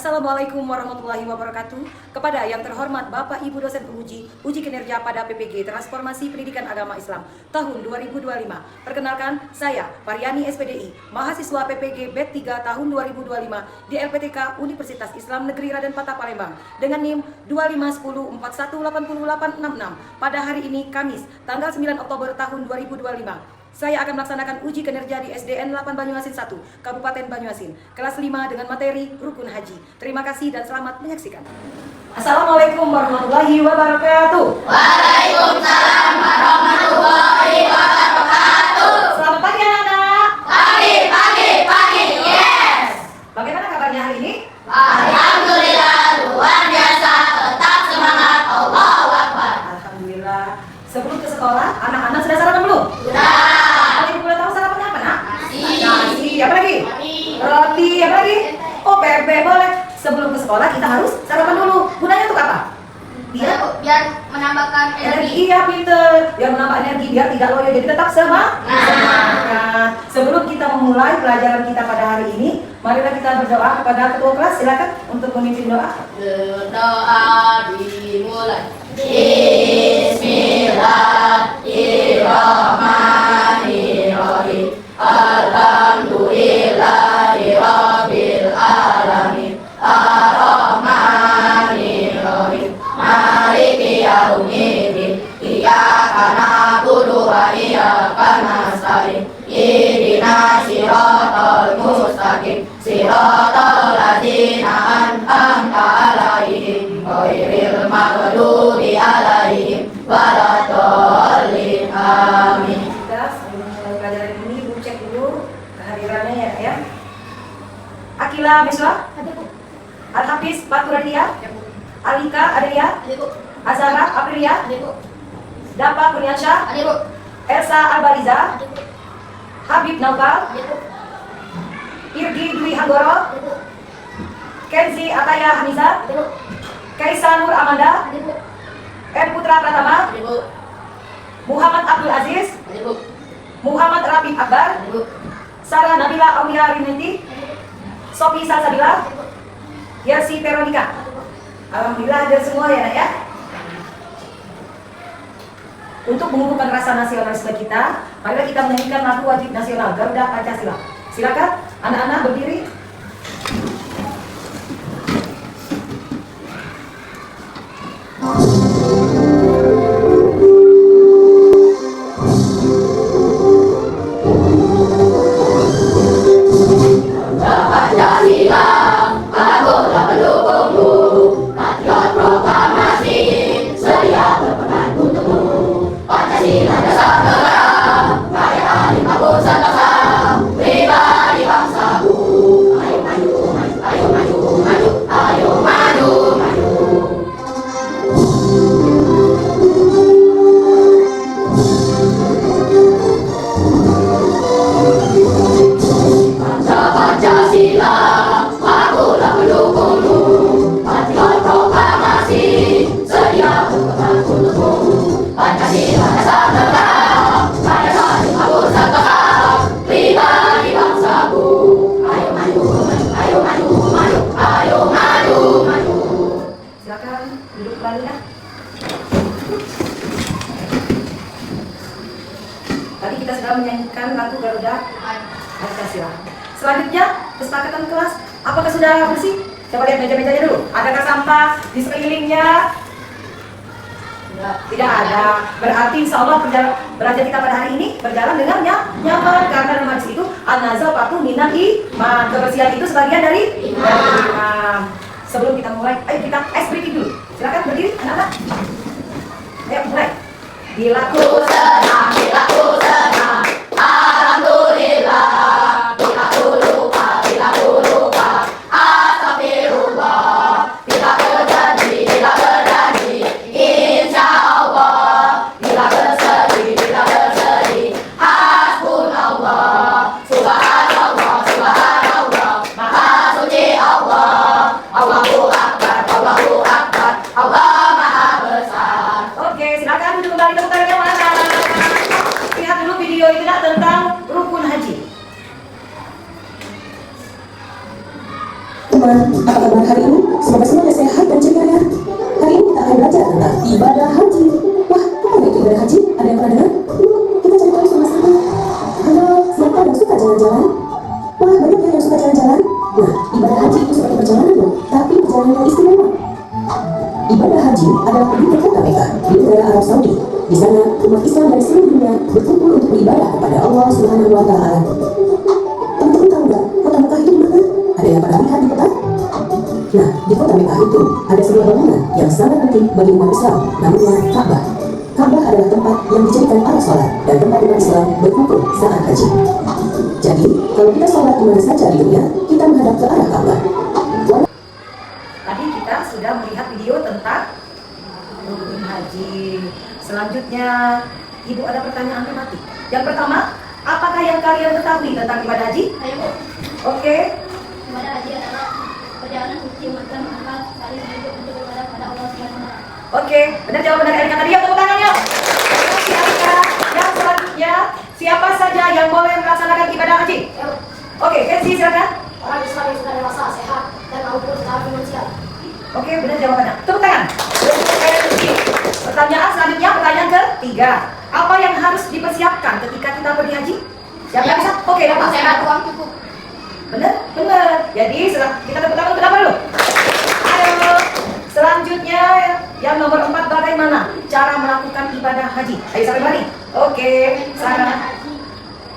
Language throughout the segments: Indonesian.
Assalamualaikum warahmatullahi wabarakatuh. Kepada yang terhormat Bapak Ibu dosen penguji uji kinerja pada PPG Transformasi Pendidikan Agama Islam tahun 2025. Perkenalkan, saya Paryani SPDI, mahasiswa PPG BED 3 tahun 2025 di LPTK Universitas Islam Negeri Raden Patah Palembang dengan NIM 2510418866 pada hari ini Kamis tanggal 9 Oktober tahun 2025. Saya akan melaksanakan uji kinerja di SDN 8 Banyuasin 1, Kabupaten Banyuasin, kelas 5 dengan materi Rukun Haji. Terima kasih dan selamat menyaksikan. Assalamualaikum warahmatullahi wabarakatuh. Waalaikumsalam warahmatullahi wabarakatuh. Selamat pagi anak-anak. Pagi, yes. Bagaimana kabarnya hari ini? Alhamdulillah, luar biasa, tetap semangat, Allahu Akbar. Alhamdulillah. Sebelum ke sekolah, anak-anak sudah sarapan belum? Sudah. Kalau ibu boleh tahu sarapannya apa, Nak? Nasi. Apa lagi? Roti. Apa lagi? Oh, bebek boleh. Sebelum ke sekolah kita harus sarapan dulu. Gunanya untuk apa? Biar menambahkan energi. Iya, pinter. Biar menambah energi, biar tidak loyo, jadi tetap semangat. Sebelum kita memulai pelajaran kita pada hari ini, marilah kita berdoa kepada ketua kelas. Silakan untuk memimpin doa. Berdoa dimulai. Bismillahirrahmanirrahim. Alhamdulillahirabbil alamin. Ar-Rahmanirrahim. Maliki yaumiddin. Iyyaka na'budu wa iyyaka nasta'in. Ihdinas siratal mustaqim. Siratal ladzina an'amta 'alaihim ghairil maghdubi 'alaihim waladdallin. Amin. Kita sebelum mulai pelajaran ini, ibu cek dulu kehadirannya ya. Akila Miswa, Al-Hafiz Faturadia, Alika Adelia, Azhara Aprilia, Dapa Kurniansyah, Elsa Albariza, Habib Naufal, Irgi Dwi Hanggoro, Kenzi Ataya Hamiza, Kaisa Nur Amanda, M Putra Pratama, Muhammad Abdul Aziz, Muhammad Rafiq Akbar, Sarah Nabila Aulia Riniti, Sofi Salsabila, Yersi Veronica. Alhamdulillah ada semua ya, Nak ya. Untuk mengukuhkan rasa nasionalisme kita, marilah kita menyanyikan lagu wajib nasional Garuda Pancasila. Silakan anak-anak berdiri. Tadi kita sudah menyanyikan lagu Garuda Pancasila. Selanjutnya, kesepakatan kelas. Apakah sudah bersih? Coba lihat meja-mejanya dulu. Adakah sampah di sekelilingnya? Tidak ada. Berarti insya Allah belajar kita pada hari ini berjalan dengan nyaman. Karena dalam hadis itu an-nazafatu minal iman. Kebersihan itu sebagian dari iman. Sebelum kita mulai, ayo kita ice breaking dulu. Silakan berdiri, anak-anak. Ayo mulai. Bila ku senang, alhamdulillah. Bila ku lupa, astagfirullah. Bila berjanji, insya Allah. Bila bersedih, hasbunallah. Subhanallah, maha suci Allah. Allahu Akbar, Allah maha besar. Oke, silakan duduk kembali, tepuk tangan yang mana? Lihat perjalanannya, tapi perjalanan yang istimewa. Ibadah haji adalah di kota Mekah, di negara Arab Saudi. Di sana, umat Islam dari seluruh dunia berkumpul untuk beribadah kepada Allah Subhanahu wa Ta'ala. Teman-teman tahu nggak kota Mekah itu di mana? Ada yang pernah lihat di kota? Nah, di kota Mekah itu ada sebuah bangunan yang sangat penting bagi umat Islam, namanya Ka'bah. Ka'bah adalah tempat yang dijadikan alat sholat dan tempat umat Islam berkumpul saat haji. Jadi, kalau kita sholat di mana saja di dunia, kita menghadap ke arah Ka'bah. Tadi kita sudah melihat video tentang rukun haji. Selanjutnya, Ibu ada pertanyaan tematik. Yang pertama, apakah yang kalian ketahui tentang ibadah haji? Ayo, Bu. Oke, Ibadah haji adalah perjalanan suci umat Islam mengangkat kali hidup untuk beribadah kepada Allah Subhanahu wa Ta'ala. oke, benar jawaban dari Erika tadi. Tepuk tangannya. Siapa yang selanjutnya? Siapa saja yang boleh melaksanakan ibadah haji? Ayo, Oke, Kenzi silakan. orang Islam yang sudah dewasa, sehat, dan mampu secara finansial. Oke, benar jawabannya. Tepuk tangan. Pertanyaan selanjutnya, pertanyaan ketiga. Apa yang harus dipersiapkan ketika kita pergi haji? Siapa yang bisa? Oke, dapat. Sehat, uang cukup. Benar? Benar. Jadi kita tepuk tangan kenapa dulu? Ayo. Selanjutnya yang nomor 4, bagaimana cara melakukan ibadah haji? Ayo sampai mari. Oke, Sarah. Haji,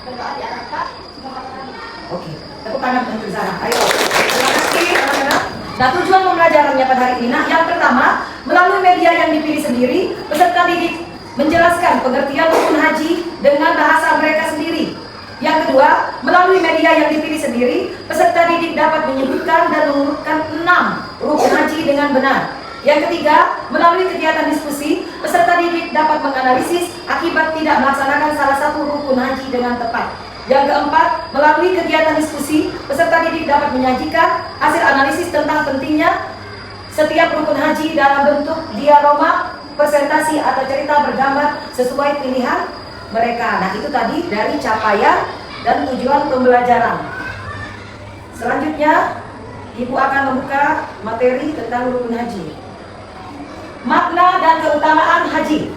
berdoa di Arafah, mengatakan Oke, tepuk tangan untuk Sarah. Ayo. Terima kasih anak-anak. Nah, tujuan pembelajarannya pada hari ini, nah, yang pertama, melalui media yang dipilih sendiri, peserta didik menjelaskan pengertian rukun haji dengan bahasa mereka sendiri. Yang kedua, melalui media yang dipilih sendiri, peserta didik dapat menyebutkan dan mengurutkan 6 rukun haji dengan benar. Yang ketiga, melalui kegiatan diskusi, peserta didik dapat menganalisis akibat tidak melaksanakan salah satu rukun haji dengan tepat. Yang keempat, melalui kegiatan diskusi, peserta didik dapat menyajikan hasil analisis tentang pentingnya setiap rukun haji dalam bentuk diorama, presentasi, atau cerita bergambar sesuai pilihan mereka. Nah, itu tadi dari capaian dan tujuan pembelajaran. Selanjutnya, Ibu akan membuka materi tentang rukun haji. Makna dan keutamaan haji.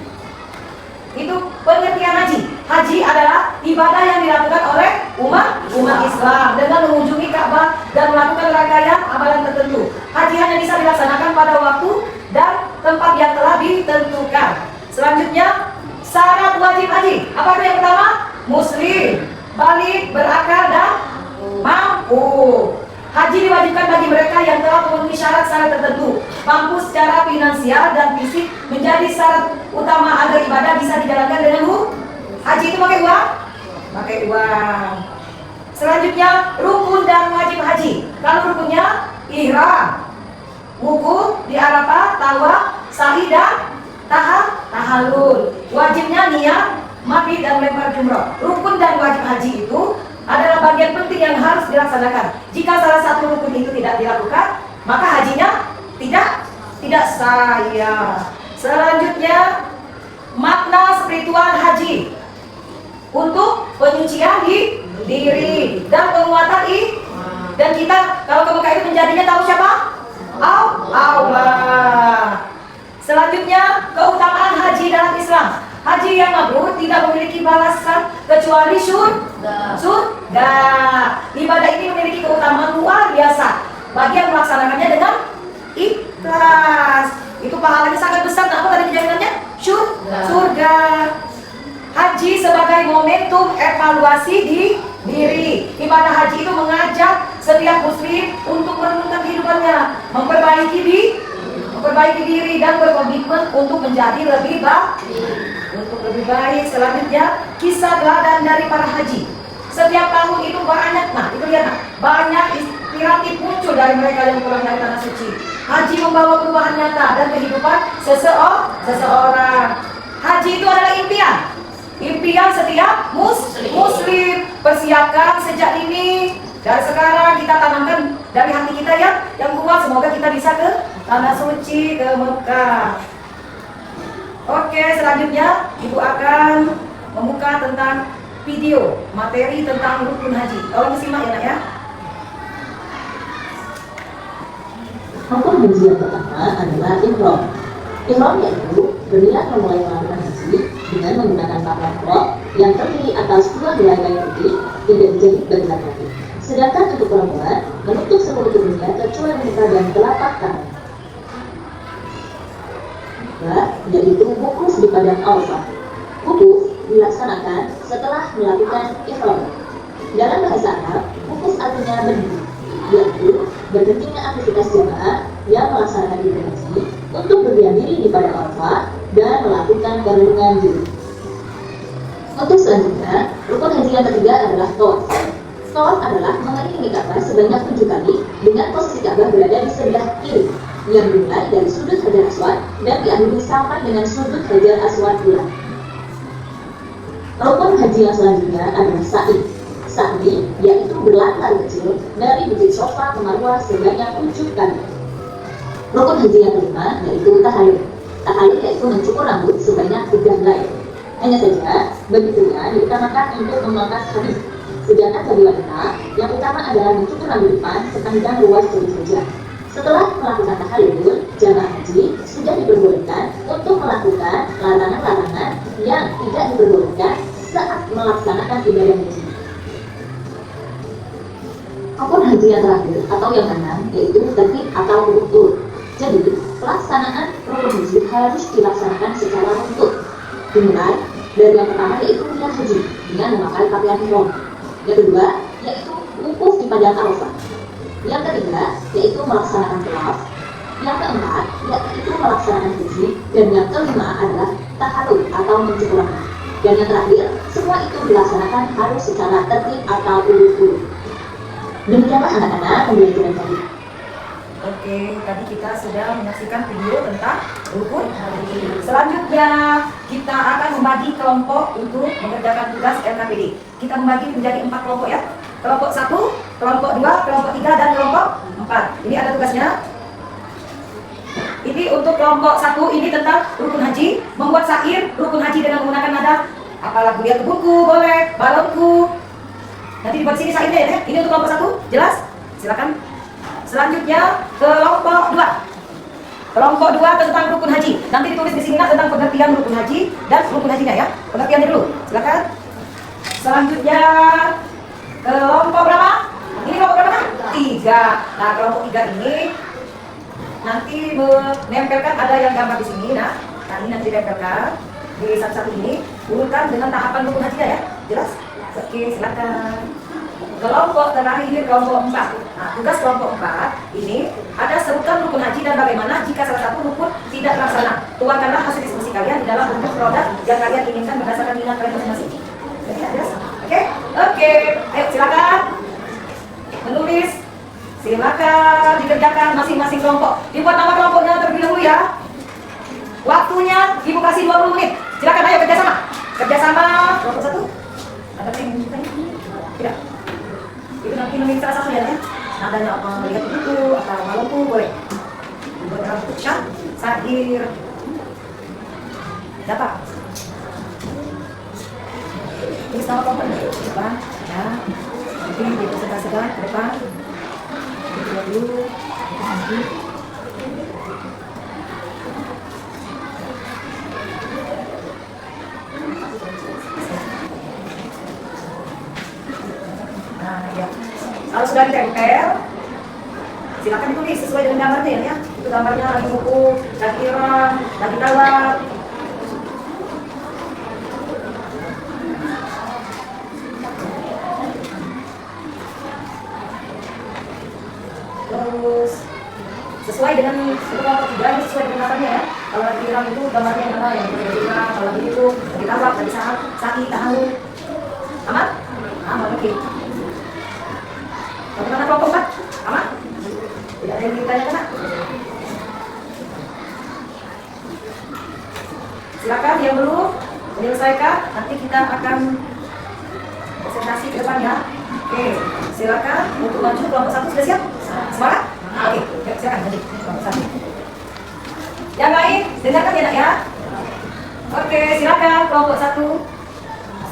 Itu pengertian haji. Haji adalah ibadah yang dilakukan oleh umat Islam dengan mengunjungi Ka'bah dan melakukan rangkaian amalan tertentu. Haji hanya bisa dilaksanakan pada waktu dan tempat yang telah ditentukan. Selanjutnya, syarat wajib haji. Apa itu yang pertama? Muslim, balik, berakal, dan mampu. Haji diwajibkan bagi mereka yang telah memenuhi syarat-syarat tertentu. Mampu secara finansial dan fisik menjadi syarat utama agar ibadah bisa dijalankan dengan haji itu pakai uang? Pakai uang. Selanjutnya, rukun dan wajib haji. Kalau rukunnya, ihram, wukuf di Arafah, tawaf, sa'i, dan tahallul. Wajibnya niat, mabit, dan lempar jumroh. Rukun dan wajib haji itu adalah bagian penting yang harus dilaksanakan. Jika salah satu rukun itu tidak dilakukan, maka hajinya tidak sah. Selanjutnya, makna spiritual haji untuk penyucian diri dan penguatan dan kita kalau ke Mekah itu menjadinya tahu siapa? Allah. Selanjutnya, keutamaan haji dalam Islam. Haji yang mabrur tidak memiliki balasan kecuali surga. Ibadah ini memiliki keutamaan luar biasa bagi yang melaksanakannya dengan ikhlas. Itu pahalanya sangat besar. Apa tadi jaminannya? Surga. Haji sebagai momentum evaluasi diri. Ibadah haji itu mengajak setiap muslim untuk merenungkan kehidupannya, memperbaiki diri dan berkomitmen untuk menjadi lebih baik. Selanjutnya, kisah teladan dari para haji. Setiap tahun itu banyak, banyak inspiratif muncul dari mereka yang pulang dari tanah suci. Haji membawa perubahan nyata dan kehidupan seseorang. Haji itu adalah impian setiap muslim. Persiapkan sejak ini. Dari sekarang kita tanamkan dari hati kita yang kuat. Semoga kita bisa ke tanah suci, ke Mekah. Oke, selanjutnya Ibu akan membuka tentang video materi tentang rukun haji. Tolong disimak ya, Nak ya. Rukun haji yang pertama adalah ihram. Ihram yaitu berniat memulai melakukan haji dengan menggunakan pakaian ihram yang terdiri atas 2 helai kain putih tidak dijahit bagian kaki. Sedangkan untuk perempuan menutup seluruh tubuhnya pengecualian muka dan telapak tangan. Yaitu wukuf di padang Arafah. Wukuf dilaksanakan setelah melakukan ihram. Dalam bahasa Arab, wukuf artinya berdiri, yaitu berhentinya aktivitas jamaah yang melaksanakan ibadah haji untuk berdiam diri di padang Arafah dan melakukan perlindungan diri. Untuk selanjutnya, rukun haji yang ketiga adalah tawaf. Tawaf adalah mengelilingi Ka'bah sebanyak 7 kali dengan posisi Ka'bah berada di sebelah kiri, yang dimulai dari sudut Hajar Aswad dan diakhiri sampai dengan sudut Hajar Aswad pula. Rukun haji yang selanjutnya adalah sa'i. Sa'i yaitu berlari kecil dari bukit Safa ke Marwah sebanyak 7 kali. Rukun haji yang kelima yaitu tahallul. Tahallul yaitu mencukur rambut sebanyak 3 helai. Hanya saja bagi pria diutamakan untuk memangkas habis. Sedangkan bagi wanita yang utama adalah mencukur rambut depan sepanjang ruas jari saja. Setelah melakukan tahallul, jamaah haji sudah diperbolehkan untuk melakukan larangan-larangan yang tidak diperbolehkan saat melaksanakan ibadah haji. Rukun haji yang terakhir atau yang keenam yaitu tertib atau urut. Jadi, pelaksanaan rukun haji harus dilaksanakan secara runtut. Dimulai dari yang pertama yaitu niat haji dengan memakai pakaian ihram. Yang kedua yaitu wukuf di padang Arafah. Yang ketiga yaitu melaksanakan tawaf. Yang keempat yaitu melaksanakan haji, dan yang kelima adalah tahallul atau mencukur rambut. Dan yang terakhir, semua itu dilaksanakan harus secara tertib atau urut-urut. Demikianlah anak-anak pembelajaran tadi. Oke, tadi kita sudah menyaksikan video tentang rukun haji. Selanjutnya kita akan membagi kelompok untuk mengerjakan tugas LKPD. Kita membagi menjadi 4 kelompok ya. Kelompok 1, kelompok 2, kelompok 3, dan kelompok 4. Ini ada tugasnya. Ini untuk kelompok 1 ini tentang rukun haji, membuat syair rukun haji dengan menggunakan nada apa lagu dia buku, boleh, balonku. Nanti dibuat sini syairnya ya. Ini untuk kelompok 1, jelas? Silakan. Selanjutnya kelompok 2. Kelompok 2 tentang rukun haji. Nanti ditulis di sini tentang pengertian rukun haji dan rukun hajinya ya. Pengertiannya dulu. Silakan. Selanjutnya kelompok berapa? Ini kelompok berapa? 3. Nah, kelompok 3 ini nanti menempelkan ada yang gambar di sini. Nah, ini nanti ditempelkan di satu-satu ini. Urutkan dengan tahapan rukun hajinya ya. Jelas? Oke, silakan. Kelompok terakhir ini kelompok 4. Nah, tugas kelompok 4 ini ada serutan rukun haji dan bagaimana jika salah satu rukun tidak terlaksana. Tuangkanlah hasil diskusi kalian di dalam bentuk produk yang kalian inginkan berdasarkan minat kalian masing-masing. Oke. Ayo silakan menulis. Silakan dikerjakan masing-masing kelompok. Dibuat nama kelompoknya terlebih dahulu ya. Waktunya Ibu kasih 20 menit. Silakan ayo kerjasama. Kerjasama kelompok 1. Ada yang menyukainya? Tidak. Itu nanti memilih salah satu ya. Nadanya apa, lihat itu atau balonku boleh. Buat dalam bentuk syair. Dapat. Tulis nama kelompok ke depan. Ya. Nanti dipresentasikan ke depan. Kita dulu. Nanti. Ya. Kalau sudah ditempel, silakan ditulis sesuai dengan gambarnya ya. Itu gambarnya lagi buku, lagi irang, lagi tawar. Terus sesuai dengan kelompok 3 ini sesuai dengan gambarnya ya. Kalau lagi irang itu gambarnya yang mana yang irang, kalau lagi itu lagi tawar, lagi sa'i, tahallul. Aman? Aman, oke. Bagaimana kelompok 4? Aman? Tidak ada yang ditanyakan nak? Silakan yang belum menyelesaikan, nanti kita akan presentasi ke depan ya. Oke, silakan untuk maju kelompok 1 sudah siap? Semangat? Oke, silakan maju kelompok 1. Yang lain, dengarkan ya nak ya. Oke, silakan kelompok 1.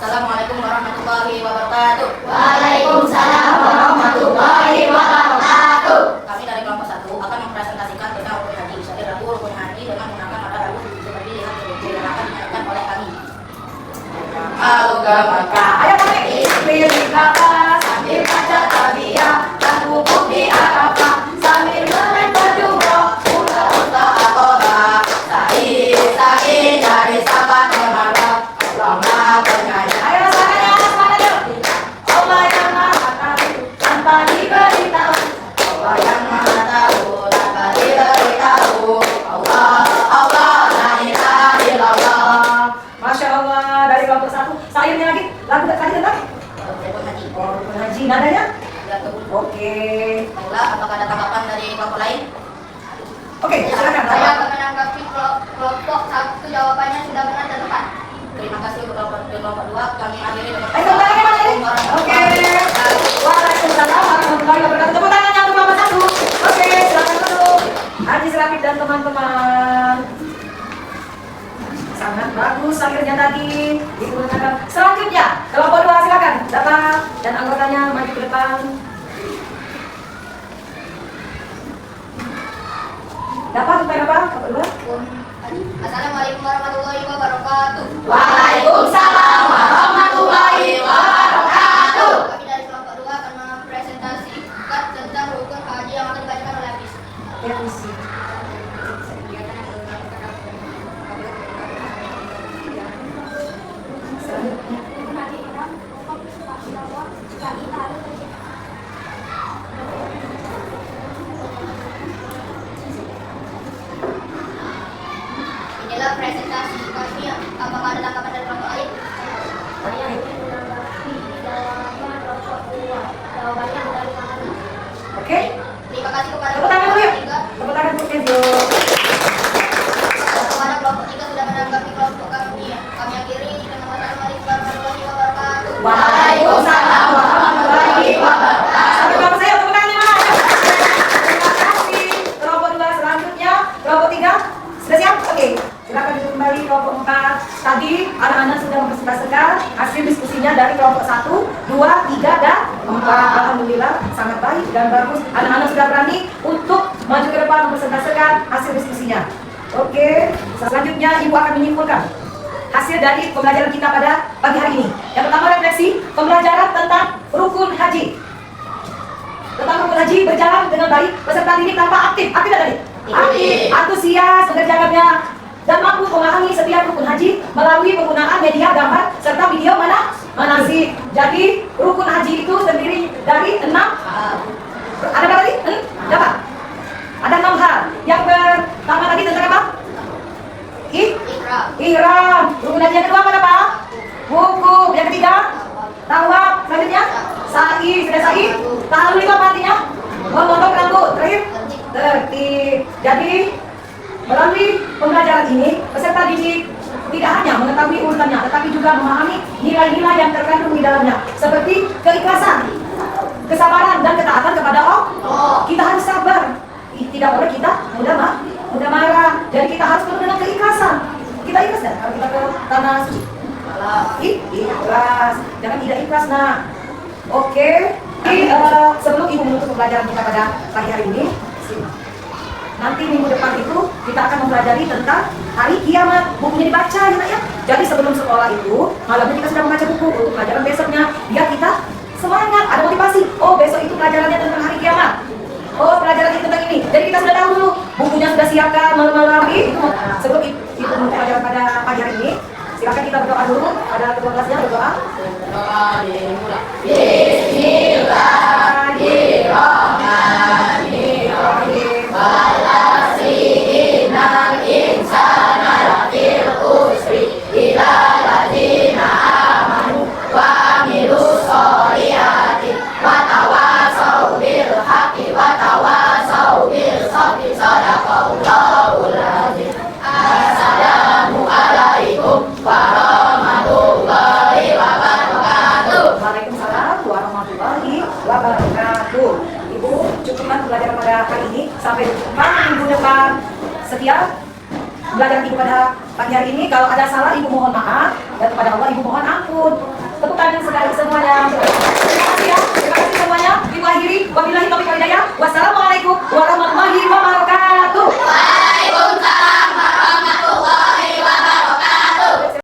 Assalamualaikum warahmatullahi wabarakatuh. Waalaikumsalam warahmatullahi wabarakatuh. Kami dari kelompok 1 akan mempresentasikan tentang rukun haji. Syair lagu rukun haji dengan menggunakan nada lagu seperti yang akan dinyanyikan oleh kami. Mau ke Mekah, Ayo kami. pilih Ka'bah, sambil baca tabiah dan wukuf di Arafah, sambil Oke, silakan. Saya akan menanggapi kelompok 1 jawabannya sudah benar dan tepat. Terima kasih untuk kelompok 2. Kami akhiri dengan Tepuk tangannya Mas Edi. Oke. Waalaikumsalam warahmatullahi wabarakatuh. Tepuk tangannya untuk kelompok 1. Oke, silakan duduk. Haji Serapit dan teman-teman. Sangat bagus akhirnya tadi digunakan. Selanjutnya, kelompok 2 silakan datang dan anggotanya maju ke depan. Dapat supaya apa? Kelompok 2. Assalamualaikum warahmatullahi wabarakatuh. Waalaikumsalam warahmatullahi wabarakatuh. Kami dari kelompok 2 akan mempresentasikan tentang rukun haji yang akan dibacakan oleh Hafiz. Ya, isi. Inilah presentasi kami. Apakah ada tanggapan dari kelompok lain? Oke. Terima kasih kepada Tepuk tangan dulu yuk. 3. Tepuk tangan untuk Kezio. Kepada kelompok 3 sudah menanggapi kelompok kami. Kami akhiri dengan wassalamualaikum warahmatullahi wabarakatuh. Waalaikumsalam warahmatullahi wabarakatuh. Sampai kelompok saya, tepuk tangan mana? Terima kasih. Kelompok 2 selanjutnya, kelompok 3 sudah siap? Oke. Silakan duduk kembali kelompok 4. Tadi anak-anak sudah mempresentasikan hasil diskusinya dari kelompok 1, 2, 3, dan 4. Alhamdulillah sangat baik dan bagus. Anak-anak sudah berani untuk maju ke depan mempresentasikan hasil diskusinya. Oke. Selanjutnya Ibu akan menyimpulkan hasil dari pembelajaran kita pada pagi hari ini. Yang pertama refleksi pembelajaran tentang rukun haji. Tentang rukun haji berjalan dengan baik, peserta didik tanpa aktif. Aktif tidak tadi? Aktif, antusias mengerjakannya dan mampu memahami setiap rukun haji melalui penggunaan media gambar serta video manasik. Jadi rukun haji itu terdiri dari 6. Ada berapa tadi? Berapa? Ada 6 hal. Yang pertama tadi tentang apa? Ihram. Rukun haji yang kedua apa Pak? Wukuf. Yang ketiga? Tawaf. Selanjutnya? Sa'i. Sudah sa'i? Tahalul itu apa artinya? Memotong rambut. Terakhir? Tertib. Jadi melalui pembelajaran ini peserta didik tidak hanya mengetahui urutannya tetapi juga memahami nilai-nilai yang terkandung di dalamnya seperti keikhlasan, kesabaran dan ketaatan kepada Allah. Kita harus sabar. Tidak boleh kita mudah marah. Jadi kita harus penuh dengan keikhlasan. Kita ikhlas kan? Kalau kita ke tanah suci. Ikhlas. Jangan tidak ikhlas nak. Oke. Sebelum Ibu menutup pembelajaran kita pada pagi hari ini, nanti minggu depan itu kita akan mempelajari tentang hari kiamat. Bukunya dibaca ya nak ya. Jadi sebelum sekolah itu malamnya kita sudah membaca buku untuk pelajaran besoknya. Biar kita semangat, ada motivasi. Oh besok itu pelajarannya tentang hari kiamat. Oh pelajaran itu tentang ini. Jadi kita sudah tahu dulu. Bukunya sudah siapkan malam-malam itu. Sebelum Ibu menutup pelajaran pada pagi hari ini, silakan kita berdoa dulu. Ada ketua kelasnya berdoa. Bismillahirrahmanirrahim. wabarakatuh. Ibu cukupkan pelajaran pada hari ini. Sampai jumpa minggu depan. Sekian pelajaran Ibu pada pagi hari ini. Kalau ada salah Ibu mohon maaf, dan kepada Allah Ibu mohon ampun. Tepuk tangan sekali semuanya. Terima kasih ya. Terima kasih semuanya. Ibu akhiri. Wabillahi taufiq wal hidayah. Wassalamualaikum warahmatullahi wabarakatuh.